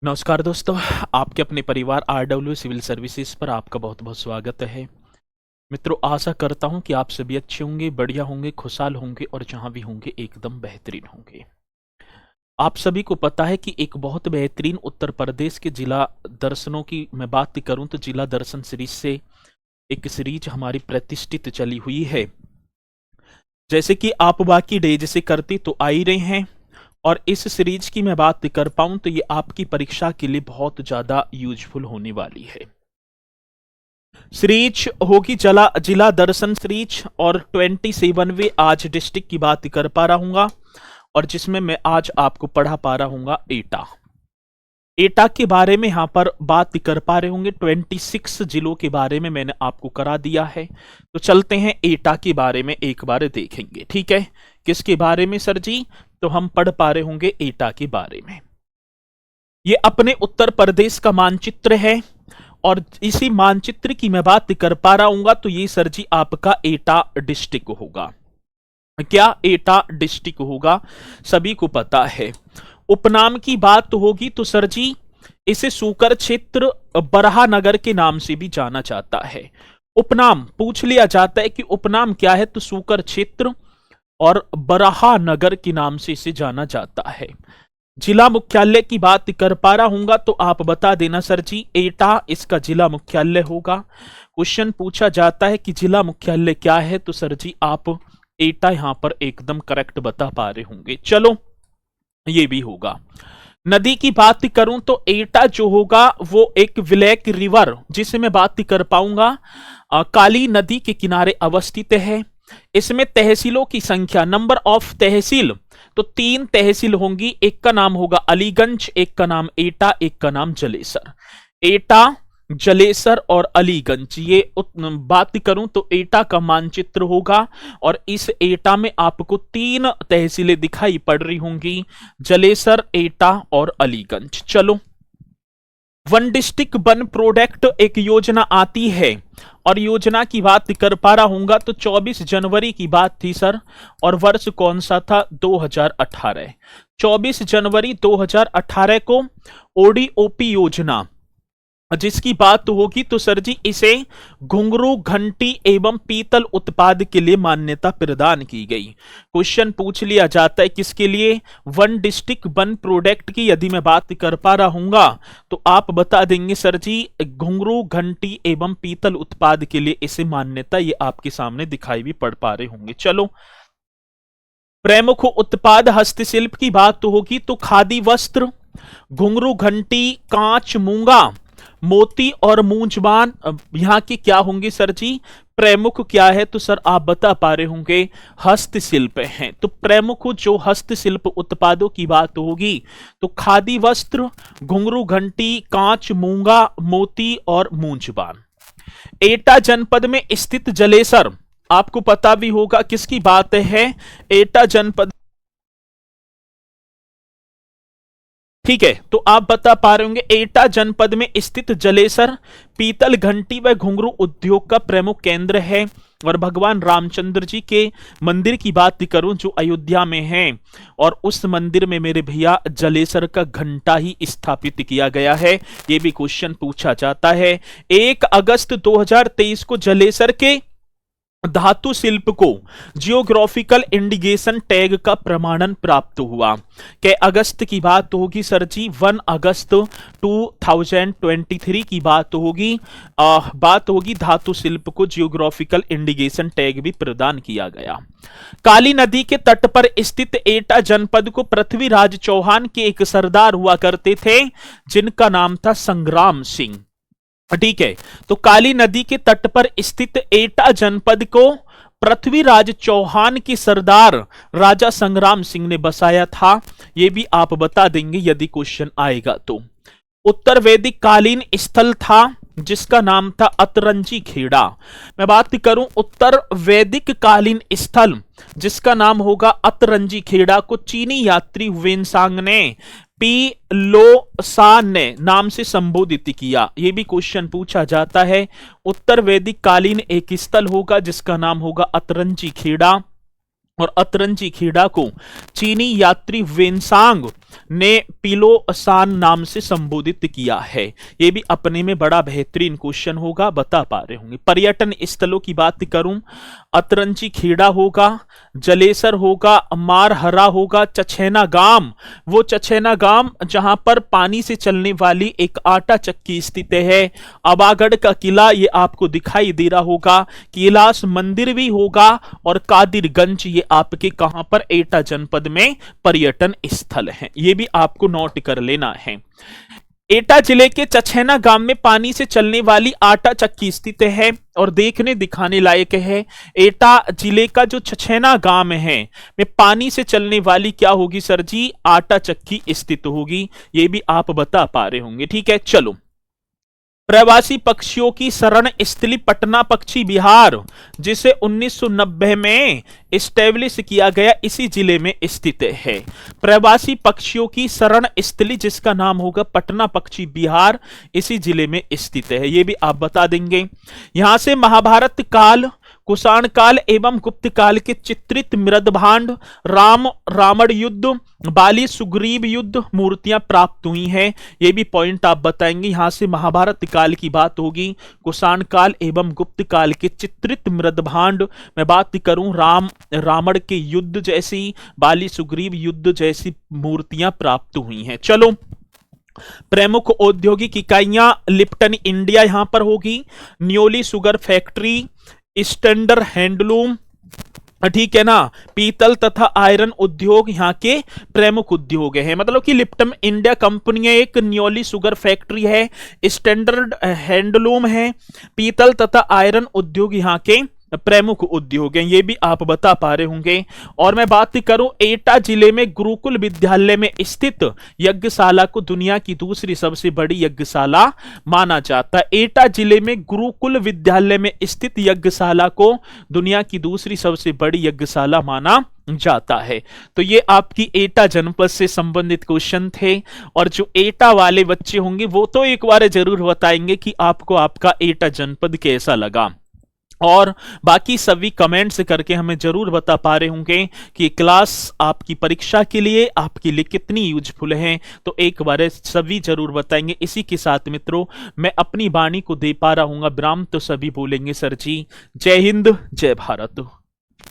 नमस्कार दोस्तों, आपके अपने परिवार आरडब्ल्यू सिविल सर्विसेज पर आपका बहुत बहुत स्वागत है। मित्रों, आशा करता हूं कि आप सभी अच्छे होंगे, बढ़िया होंगे, खुशहाल होंगे और जहां भी होंगे एकदम बेहतरीन होंगे। आप सभी को पता है कि एक बहुत बेहतरीन उत्तर प्रदेश के जिला दर्शनों की मैं बात करूं तो जिला दर्शन सीरीज से एक सीरीज हमारी प्रतिष्ठित चली हुई है। जैसे कि आप बाकी डेज से करते तो आ ही रहे हैं, और इस सीरीज की मैं बात कर पाऊं तो ये आपकी परीक्षा के लिए बहुत ज्यादा यूजफुल होने वाली है। सीरीज होगी जिला दर्शन सीरीज और 27वें आज डिस्ट्रिक्ट की बात कर पा रहा हूंगा, और जिसमें मैं आज आपको पढ़ा पा रहा हूंगा एटा के बारे में यहां पर बात कर पा रहे होंगे। 26 जिलों के बारे में मैंने आपको करा दिया है, तो चलते हैं एटा के बारे में एक बार देखेंगे। ठीक है, किसके बारे में सर जी? तो हम पढ़ पा रहे होंगे एटा के बारे में। ये अपने उत्तर प्रदेश का मानचित्र है, और इसी मानचित्र की मैं बात कर पा रहा हूंगा तो ये सर जी आपका एटा डिस्ट्रिक्ट होगा। क्या एटा डिस्ट्रिक्ट होगा? सभी को पता है। उपनाम की बात होगी तो सर जी इसे सूकर क्षेत्र बरहा नगर के नाम से भी जाना जाता है। उपनाम पूछ लिया जाता है कि उपनाम क्या है, तो सूकर क्षेत्र और बरहा नगर के नाम से इसे जाना जाता है। जिला मुख्यालय की बात कर पा रहा हूंगा तो आप बता देना सर जी, एटा इसका जिला मुख्यालय होगा। क्वेश्चन पूछा जाता है कि जिला मुख्यालय क्या है, तो सर जी आप एटा यहां पर एकदम करेक्ट बता पा रहे होंगे। चलो, ये भी होगा। नदी की बात करूं तो एटा जो होगा वो एक ब्लैक रिवर, जिसे मैं बात कर पाऊंगा, काली नदी के किनारे अवस्थित है। इसमें तहसीलों की संख्या, नंबर ऑफ तहसील, तो 3 तहसील होंगी। एक का नाम होगा अलीगंज, एक का नाम एटा, एक का नाम जलेसर। एटा, जलेसर और अलीगंज, ये बात करूं तो एटा का मानचित्र होगा, और इस एटा में आपको 3 तहसीलें दिखाई पड़ रही होंगी, जलेसर, एटा और अलीगंज। चलो, वन डिस्ट्रिक्ट वन प्रोडक्ट एक योजना आती है, और योजना की बात कर पा रहा हूंगा तो 24 जनवरी की बात थी सर, और वर्ष कौन सा था? 2018। 24 जनवरी 2018 को ओडीओपी योजना जिसकी बात होगी तो सर जी इसे घुंघरू, घंटी एवं पीतल उत्पाद के लिए मान्यता प्रदान की गई। क्वेश्चन पूछ लिया जाता है किसके लिए? वन डिस्ट्रिक्ट वन प्रोडक्ट की यदि मैं बात कर पा रहा हूंगा तो आप बता देंगे सर जी घुंघरू, घंटी एवं पीतल उत्पाद के लिए इसे मान्यता, ये आपके सामने दिखाई भी पड़ पा रहे होंगे। चलो, प्रमुख उत्पाद हस्तशिल्प की बात तो होगी तो खादी वस्त्र, घुंघरू, घंटी, कांच, मूंगा, मोती और मूंजबान यहाँ की क्या होंगे सर जी? प्रमुख क्या है? तो सर आप बता पा रहे होंगे हस्तशिल्प हैं। तो प्रमुख जो हस्तशिल्प उत्पादों की बात होगी तो खादी वस्त्र, घुंघरू, घंटी, कांच, मूंगा, मोती और मूंजबान। एटा जनपद में स्थित जलेसर, आपको पता भी होगा किसकी बात है? एटा जनपद। ठीक है, तो आप बता पा रहे होंगे एटा जनपद में स्थित जलेसर पीतल, घंटी व घुंघरू उद्योग का प्रमुख केंद्र है। और भगवान रामचंद्र जी के मंदिर की बात करूं जो अयोध्या में है, और उस मंदिर में मेरे भैया जलेसर का घंटा ही स्थापित किया गया है। यह भी क्वेश्चन पूछा जाता है। 1 अगस्त 2023 को जलेसर के धातु शिल्प को जियोग्राफिकल इंडिकेशन टैग का प्रमाणन प्राप्त हुआ। के अगस्त की बात होगी सर जी? 1 अगस्त 2023 की बात होगी। धातु शिल्प को जियोग्राफिकल इंडिकेशन टैग भी प्रदान किया गया। काली नदी के तट पर स्थित एटा जनपद को पृथ्वीराज चौहान के एक सरदार हुआ करते थे, जिनका नाम था संग्राम सिंह। ठीक है, तो काली नदी के तट पर स्थित एटा जनपद को पृथ्वीराज चौहान के सरदार राजा संग्राम सिंह ने बसाया था। यह भी आप बता देंगे यदि क्वेश्चन आएगा तो। उत्तर वैदिक कालीन स्थल था जिसका नाम था अतरंजी खेड़ा। मैं बात करूं उत्तर वैदिक कालीन स्थल जिसका नाम होगा अतरंजी खेड़ा को चीनी यात्री हुएनसांग ने पी लो सा ने नाम से संबोधित किया। यह भी क्वेश्चन पूछा जाता है। उत्तर वैदिक कालीन एक स्थल होगा जिसका नाम होगा अतरंजी खेड़ा, और अतरंजी खेड़ा को चीनी यात्री वेनसांग ने पिलोसान नाम से संबोधित किया है? ये भी अपने में बड़ा बेहतरीन क्वेश्चन होगा, बता पा रहे होंगे। पर्यटन स्थलों की बात करूं, अतरंजी खेड़ा होगा, जलेसर होगा, मारहरा होगा, चछैना गांव, वो चछैना गांव जहां पर पानी से चलने वाली एक आटा चक्की स्थित है, आबागढ़ का किला ये आपको दिखाई दे रहा होगा, कैलाश मंदिर भी होगा, और कादिरगंज ये आपके कहां पर एटा जनपद में पर्यटन स्थल है। ये भी आपको नोट कर लेना है। एटा जिले के चछैना गांव में पानी से चलने वाली आटा चक्की स्थित है और देखने दिखाने लायक है। एटा जिले का जो चछैना गांव है में पानी से चलने वाली क्या होगी सर जी? आटा चक्की स्थित होगी। ये भी आप बता पा रहे होंगे। ठीक है, चलो। प्रवासी पक्षियों की शरण स्थली पटना पक्षी विहार, जिसे 1990 में इस्टेब्लिश किया गया, इसी जिले में स्थित है। प्रवासी पक्षियों की शरण स्थली जिसका नाम होगा पटना पक्षी विहार, इसी जिले में स्थित है। ये भी आप बता देंगे। यहां से महाभारत काल, कुषाण काल एवं गुप्त काल के चित्रित मृदभांड, रावण युद्ध, बाली सुग्रीव युद्ध मूर्तियां प्राप्त हुई हैं। ये भी पॉइंट आप बताएंगे। यहां से महाभारत काल की बात होगी, कुषाण काल एवं गुप्त काल के चित्रित मृदभांड, मैं बात करूं रावण के युद्ध जैसी, बाली सुग्रीव युद्ध जैसी मूर्तियां प्राप्त हुई हैं। चलो, प्रमुख औद्योगिक इकाइयां लिप्टन इंडिया यहां पर होगी, Nyoli sugar factory, standard handloom, ठीक है ना, पीतल तथा आयरन उद्योग यहाँ के प्रमुख उद्योग हैं। मतलब कि लिप्टन इंडिया कंपनी है, एक न्योली शुगर फैक्ट्री है, स्टैंडर्ड हैंडलूम है, पीतल तथा आयरन उद्योग यहाँ के प्रमुख उद्योग हैं। ये भी आप बता पा रहे होंगे। और मैं बात करूं, एटा जिले में गुरुकुल विद्यालय में स्थित यज्ञशाला को दुनिया की दूसरी सबसे बड़ी यज्ञशाला माना जाता है। एटा जिले में गुरुकुल विद्यालय में स्थित यज्ञशाला को दुनिया की दूसरी सबसे बड़ी यज्ञशाला माना जाता है। तो ये आपकी एटा जनपद से संबंधित क्वेश्चन थे। और जो एटा वाले बच्चे होंगे वो तो एक बार जरूर बताएंगे कि आपको आपका एटा जनपद कैसा लगा। और बाकी सभी कमेंट्स करके हमें जरूर बता पा रहे होंगे कि क्लास आपकी परीक्षा के लिए आपके लिए कितनी यूजफुल है। तो एक बार सभी जरूर बताएंगे। इसी के साथ मित्रों मैं अपनी वाणी को दे पा रहा हूँ विराम। तो सभी बोलेंगे सर जी जय हिंद जय भारत।